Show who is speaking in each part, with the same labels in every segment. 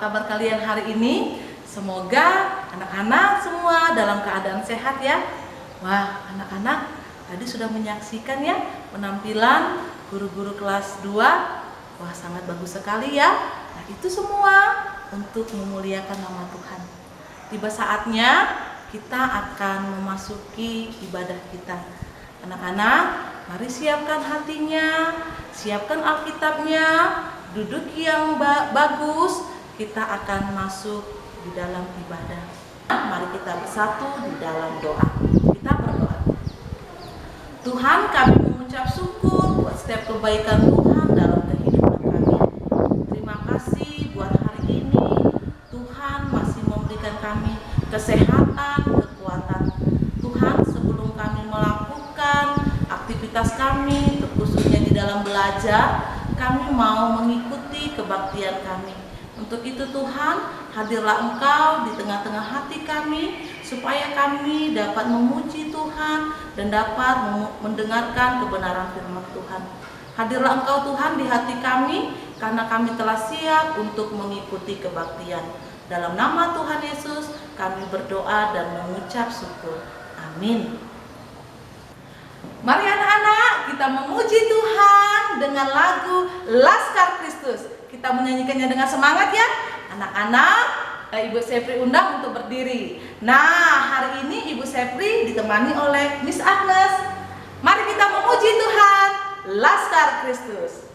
Speaker 1: kabar kalian hari ini? Semoga anak-anak semua dalam keadaan sehat ya. Wah, anak-anak tadi sudah menyaksikan ya penampilan guru-guru kelas 2. Wah, sangat bagus sekali ya. Nah, itu semua untuk memuliakan nama Tuhan. Tiba saatnya kita akan memasuki ibadah kita. Anak-anak, mari siapkan hatinya, siapkan Alkitabnya, duduk yang bagus. Kita akan masuk di dalam ibadah. Mari kita bersatu di dalam doa. Kita berdoa. Tuhan, kami mengucap syukur buat setiap kebaikan Tuhan dalam kehidupan kami. Terima kasih buat hari ini. Tuhan masih memberikan kami kesehatan, kekuatan. Tuhan, sebelum kami melakukan aktivitas kami, terkhususnya di dalam belajar, kami mau mengikuti kebaktian kami. Untuk itu Tuhan, hadirlah Engkau di tengah-tengah hati kami, supaya kami dapat memuji Tuhan dan dapat mendengarkan kebenaran firman Tuhan. Hadirlah Engkau Tuhan di hati kami, karena kami telah siap untuk mengikuti kebaktian. Dalam nama Tuhan Yesus, kami berdoa dan mengucap syukur. Amin. Mari anak-anak, kita memuji Tuhan dengan lagu Laskar Kristus. Kita menyanyikannya dengan semangat ya. Anak-anak, Ibu Sepri undang untuk berdiri. Nah, hari ini Ibu Sepri ditemani oleh Miss Agnes. Mari kita memuji Tuhan, Laskar Kristus.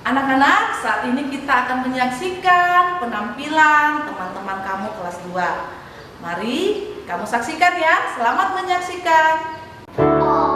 Speaker 1: Anak-anak, saat ini kita akan menyaksikan penampilan teman-teman kamu kelas 2. Mari kamu saksikan ya. Selamat menyaksikan.
Speaker 2: Juga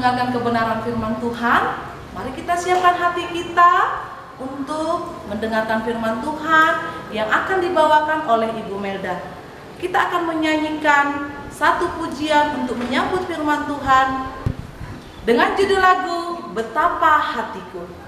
Speaker 1: mendengarkan kebenaran firman Tuhan, mari kita siapkan hati kita untuk mendengarkan firman Tuhan yang akan dibawakan oleh Ibu Melda. Kita akan menyanyikan satu pujian untuk menyambut firman Tuhan dengan judul lagu Betapa Hatiku.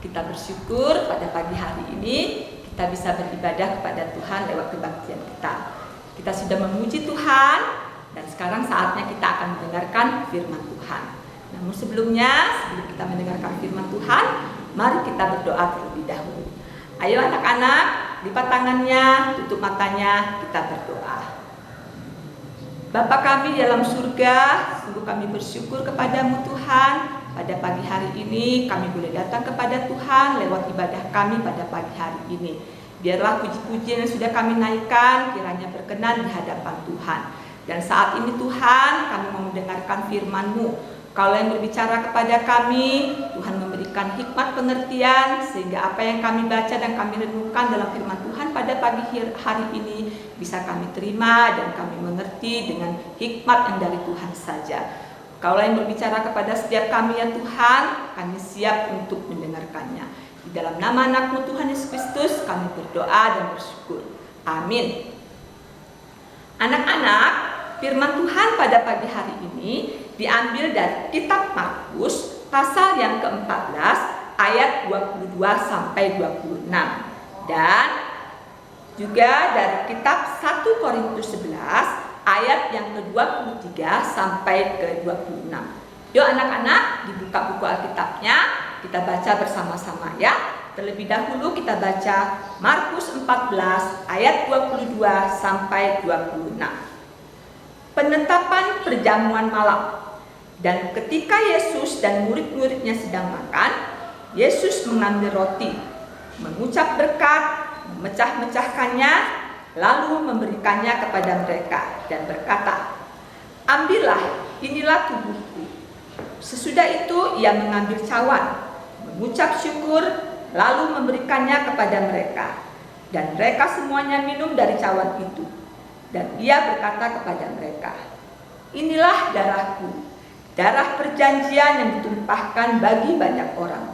Speaker 2: Kita bersyukur pada pagi hari ini kita bisa beribadah kepada Tuhan lewat kebaktian kita. Kita sudah memuji Tuhan dan sekarang saatnya kita akan mendengarkan firman Tuhan. Namun sebelum kita mendengarkan firman Tuhan, mari kita berdoa terlebih dahulu. Ayo anak-anak, lipat tangannya, tutup matanya, kita berdoa. Bapa kami dalam surga, sungguh kami bersyukur kepadamu Tuhan. Pada pagi hari ini kami boleh datang kepada Tuhan lewat ibadah kami pada pagi hari ini. Biarlah puji-pujian yang sudah kami naikkan kiranya berkenan di hadapan Tuhan. Dan saat ini Tuhan, kami mau mendengarkan firman-Mu. Kaulah yang berbicara kepada kami, Tuhan memberikan hikmat pengertian sehingga apa yang kami baca dan kami renungkan dalam firman Tuhan pada pagi hari ini bisa kami terima dan kami mengerti dengan hikmat yang dari Tuhan saja. Kaulah yang berbicara kepada setiap kami ya Tuhan, kami siap untuk mendengarkannya. Di dalam nama anak-Mu Tuhan Yesus Kristus kami berdoa dan bersyukur. Amin. Anak-anak, firman Tuhan pada pagi hari ini diambil dari kitab Markus pasal yang ke-14 ayat 22 sampai 26 dan juga dari kitab 1 Korintus 11 ayat yang ke-23 sampai ke-26. Yuk anak-anak, dibuka buku Alkitabnya, kita baca bersama-sama ya. Terlebih dahulu kita baca Markus 14 ayat 22 sampai 26. Penetapan perjamuan malam. Dan ketika Yesus dan murid-muridnya sedang makan, Yesus mengambil roti, mengucap berkat, memecah-mecahkannya, lalu memberikannya kepada mereka dan berkata, "Ambillah, inilah tubuhku." Sesudah itu ia mengambil cawan, mengucap syukur, lalu memberikannya kepada mereka. Dan mereka semuanya minum dari cawan itu. Dan ia berkata kepada mereka, "Inilah darahku, darah perjanjian yang ditumpahkan bagi banyak orang.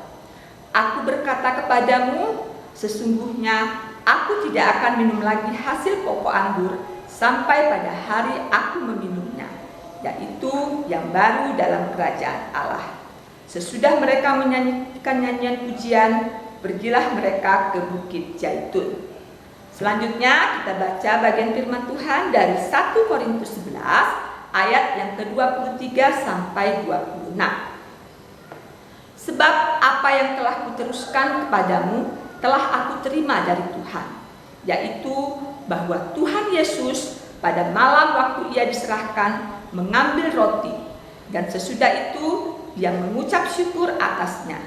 Speaker 2: Aku berkata kepadamu, sesungguhnya aku tidak akan minum lagi hasil pokok anggur sampai pada hari aku meminumnya, yaitu yang baru dalam kerajaan Allah." Sesudah mereka menyanyikan nyanyian pujian, pergilah mereka ke Bukit Zaitun. Selanjutnya kita baca bagian firman Tuhan dari 1 Korintus 11 ayat yang ke-23 sampai 26. "Sebab apa yang telah kuteruskan kepadamu telah aku terima dari Tuhan, yaitu bahwa Tuhan Yesus pada malam waktu ia diserahkan mengambil roti, dan sesudah itu ia mengucap syukur atasnya.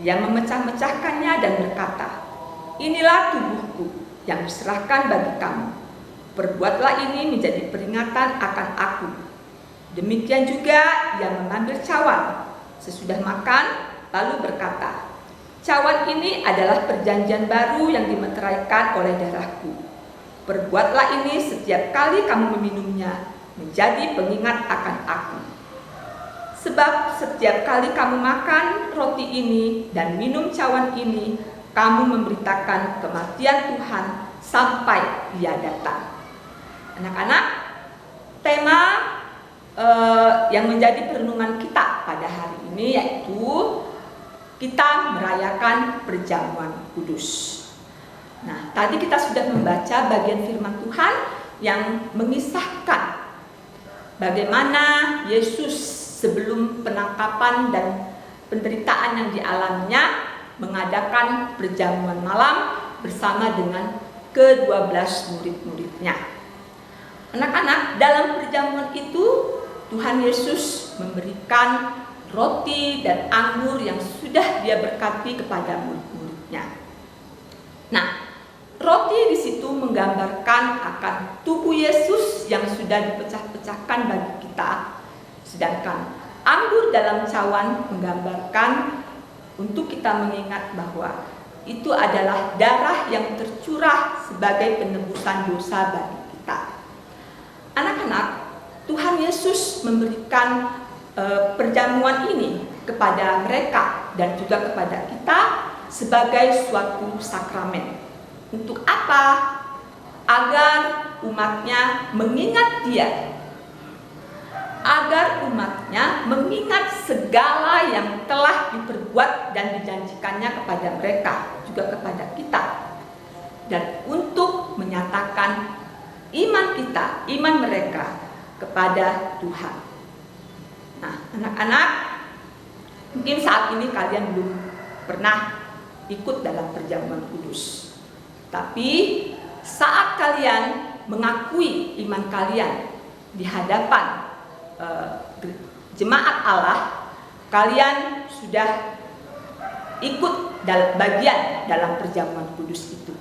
Speaker 2: Ia memecah-mecahkannya dan berkata, 'Inilah tubuhku yang diserahkan bagi kamu. Perbuatlah ini menjadi peringatan akan aku.' Demikian juga ia mengambil cawan sesudah makan, lalu berkata, 'Cawan ini adalah perjanjian baru yang dimeteraikan oleh darahku. Perbuatlah ini setiap kali kamu meminumnya menjadi pengingat akan aku. Sebab setiap kali kamu makan roti ini dan minum cawan ini, kamu memberitakan kematian Tuhan sampai Ia datang.'" Anak-anak, tema yang menjadi perenungan kita pada hari ini yaitu kita merayakan perjamuan kudus. Nah, tadi kita sudah membaca bagian firman Tuhan yang mengisahkan bagaimana Yesus sebelum penangkapan dan penderitaan yang dialaminya mengadakan perjamuan malam bersama dengan ke-12 murid-muridnya. Anak-anak, dalam perjamuan itu Tuhan Yesus memberikan roti dan anggur yang sudah Dia berkati kepada murid-muridnya. Nah, roti di situ menggambarkan akan tubuh Yesus yang sudah dipecah-pecahkan bagi kita, sedangkan anggur dalam cawan menggambarkan untuk kita mengingat bahwa itu adalah darah yang tercurah sebagai penebusan dosa bagi kita. Anak-anak, Tuhan Yesus memberikan perjamuan ini kepada mereka dan juga kepada kita sebagai suatu sakramen. Untuk apa? Agar umatnya mengingat Dia, agar umatnya mengingat segala yang telah diperbuat dan dijanjikannya kepada mereka, juga kepada kita, dan untuk menyatakan iman kita, iman mereka kepada Tuhan. Nah, anak-anak, mungkin saat ini kalian belum pernah ikut dalam perjamuan kudus, tapi saat kalian mengakui iman kalian di hadapan jemaat Allah, kalian sudah ikut bagian dalam perjamuan kudus itu.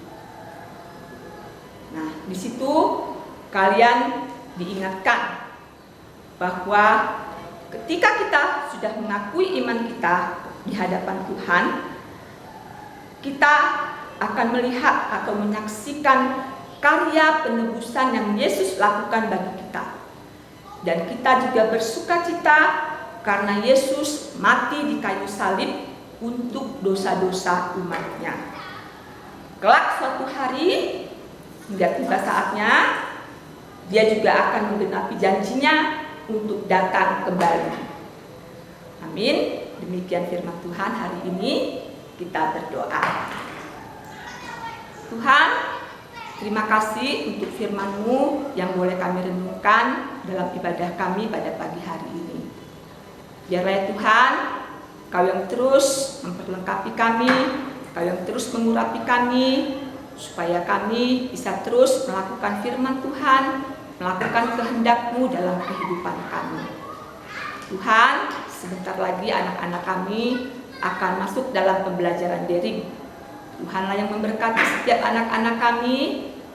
Speaker 2: Nah, di situ kalian diingatkan bahwa ketika kita sudah mengakui iman kita di hadapan Tuhan, kita akan melihat atau menyaksikan karya penebusan yang Yesus lakukan bagi kita. Dan kita juga bersukacita karena Yesus mati di kayu salib untuk dosa-dosa umatnya. Kelak suatu hari, hingga tiba saatnya, Dia juga akan menggenapi janjinya untuk datang kembali. Amin. Demikian firman Tuhan hari ini. Kita berdoa. Tuhan, terima kasih untuk firman-Mu yang boleh kami renungkan dalam ibadah kami pada pagi hari ini. Biarlah Tuhan, Kau yang terus memperlengkapi kami, Kau yang terus mengurapi kami, supaya kami bisa terus melakukan firman Tuhan, melakukan kehendak-Mu dalam kehidupan kami. Tuhan, sebentar lagi anak-anak kami akan masuk dalam pembelajaran daring. Tuhanlah yang memberkati setiap anak-anak kami,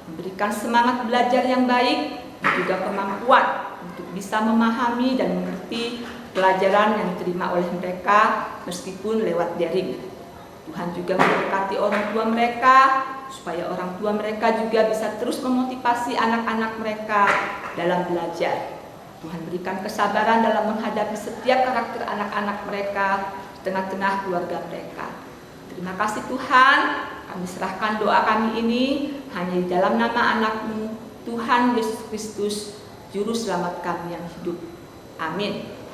Speaker 2: memberikan semangat belajar yang baik, dan juga kemampuan untuk bisa memahami dan mengerti pelajaran yang diterima oleh mereka meskipun lewat daring. Tuhan juga memberkati orang tua mereka, supaya orang tua mereka juga bisa terus memotivasi anak-anak mereka dalam belajar. Tuhan berikan kesabaran dalam menghadapi setiap karakter anak-anak mereka di tengah-tengah keluarga mereka. Terima kasih Tuhan, kami serahkan doa kami ini hanya di dalam nama anak-Mu, Tuhan Yesus Kristus, Juru Selamat kami yang hidup. Amin.